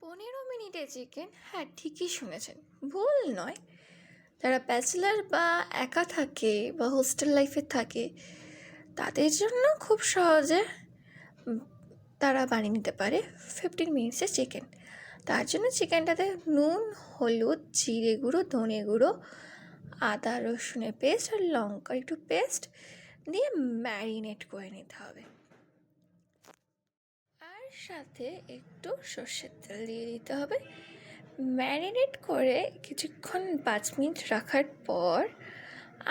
15 মিনিটে চিকেন, হ্যাঁ ঠিকই শুনেছেন, ভুল নয়। যারা ব্যাচেলার বা একা থাকে বা হোস্টেল লাইফে থাকে তাদের জন্য খুব সহজে উম, তারা বানিয়ে নিতে পারে 15 মিনিটসে চিকেন। তার জন্য চিকেনটাতে নুন, হলুদ, জিরে গুঁড়ো, ধনে গুঁড়ো, আদা রসুনের পেস্ট আর লঙ্কার একটু পেস্ট দিয়ে ম্যারিনেট করে নিতে হবে। আর সাথে একটু সর্ষের তেল দিয়ে দিতে হবে। ম্যারিনেট করে কিছুক্ষণ 5 মিনিট রাখার পর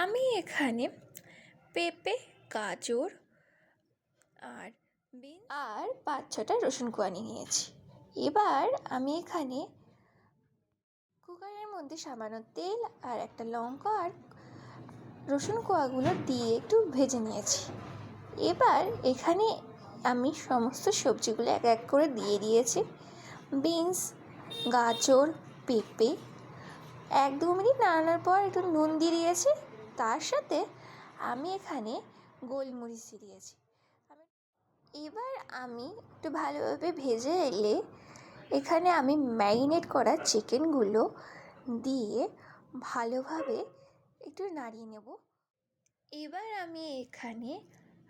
আমি এখানে পেঁপে, গাজর আর বিন আর 5-6টা রসুন কোয়া নিয়েছি। এবার আমি এখানে কুকারের মধ্যে সামান্য তেল আর একটা লঙ্কা আর রসুন কোয়াগুলো দিয়ে একটু ভেজে নিয়েছি। এবার এখানে আমি সমস্ত সবজিগুলো এক এক করে দিয়ে দিয়েছি। বিনস, গাজর, পেঁপে 1-2 মিনিট নাড়ানোর পর একটু নুন দিয়ে দিয়েছি। তার সাথে আমি এখানে গোলমরিচ দিয়ে দিয়েছি। এবার আমি একটু ভালোভাবে ভেজে এলে এখানে আমি ম্যারিনেট করা চিকেনগুলো দিয়ে ভালোভাবে একটু নাড়িয়ে নেব। এবার আমি এখানে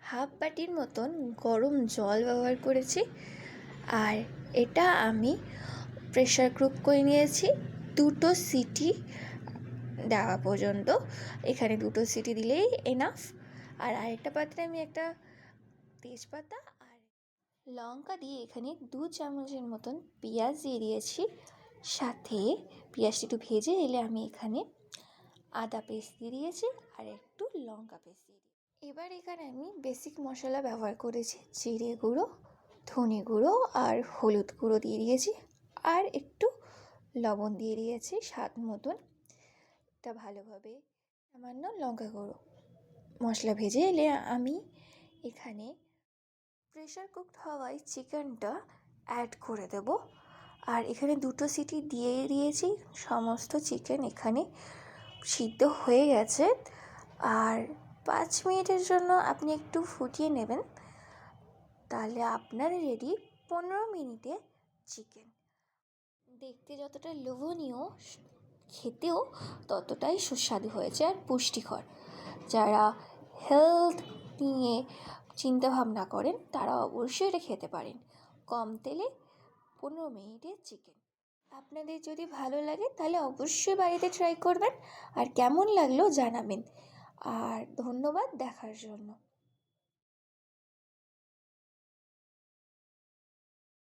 হাফ বাটির মতন গরম জল ব্যবহার করেছি, আর এটা আমি প্রেশার কুক করে নিয়েছি 2টো সিটি দেওয়া পর্যন্ত। এখানে 2টো সিটি দিলেই এনাফ। আর আরেকটা পাত্রে আমি একটা তেজপাতা আর লঙ্কা দিয়ে এখানে 2 চামচের মতন পেঁয়াজ দিয়ে দিয়েছি। সাথে পেঁয়াজটা একটু ভেজে এলে আমি এখানে আদা পেস্ট দিয়ে দিয়েছি আর একটু লঙ্কা পেস্ট দিয়ে দিয়েছি। এবার এখানে আমি বেসিক মশলা ব্যবহার করেছি, জিরে গুঁড়ো, ধনে গুঁড়ো আর হলুদ গুঁড়ো দিয়ে দিয়েছি, আর একটু লবণ দিয়ে দিয়েছি স্বাদ মতন। এটা ভালোভাবে সামান্য লঙ্কা গুঁড়ো মশলা ভেজে এলে আমি এখানে প্রেশার কুকড হওয়ায় চিকেনটা অ্যাড করে দেব। আর এখানে 2টো সিটি দিয়ে দিয়েছি, সমস্ত চিকেন এখানে সিদ্ধ হয়ে গেছে। আর 5 মিনিটের জন্য আপনি একটু ফুটিয়ে নেবেন, তাহলে আপনার রেডি 15 মিনিটে চিকেন। দেখতে যতটা লোভনীয়, খেতেও ততটাই সুস্বাদু হয়েছে আর পুষ্টিকর। যারা হেলথ নিয়ে চিন্তাভাবনা করেন তারা অবশ্যই এটা খেতে পারেন। কম তেলে 15 মিনিটে চিকেন। আপনাদের যদি ভালো লাগে তাহলে অবশ্যই বাড়িতে ট্রাই করবেন, আর কেমন লাগলো জানাবেন। আর ধন্যবাদ দেখার জন্য।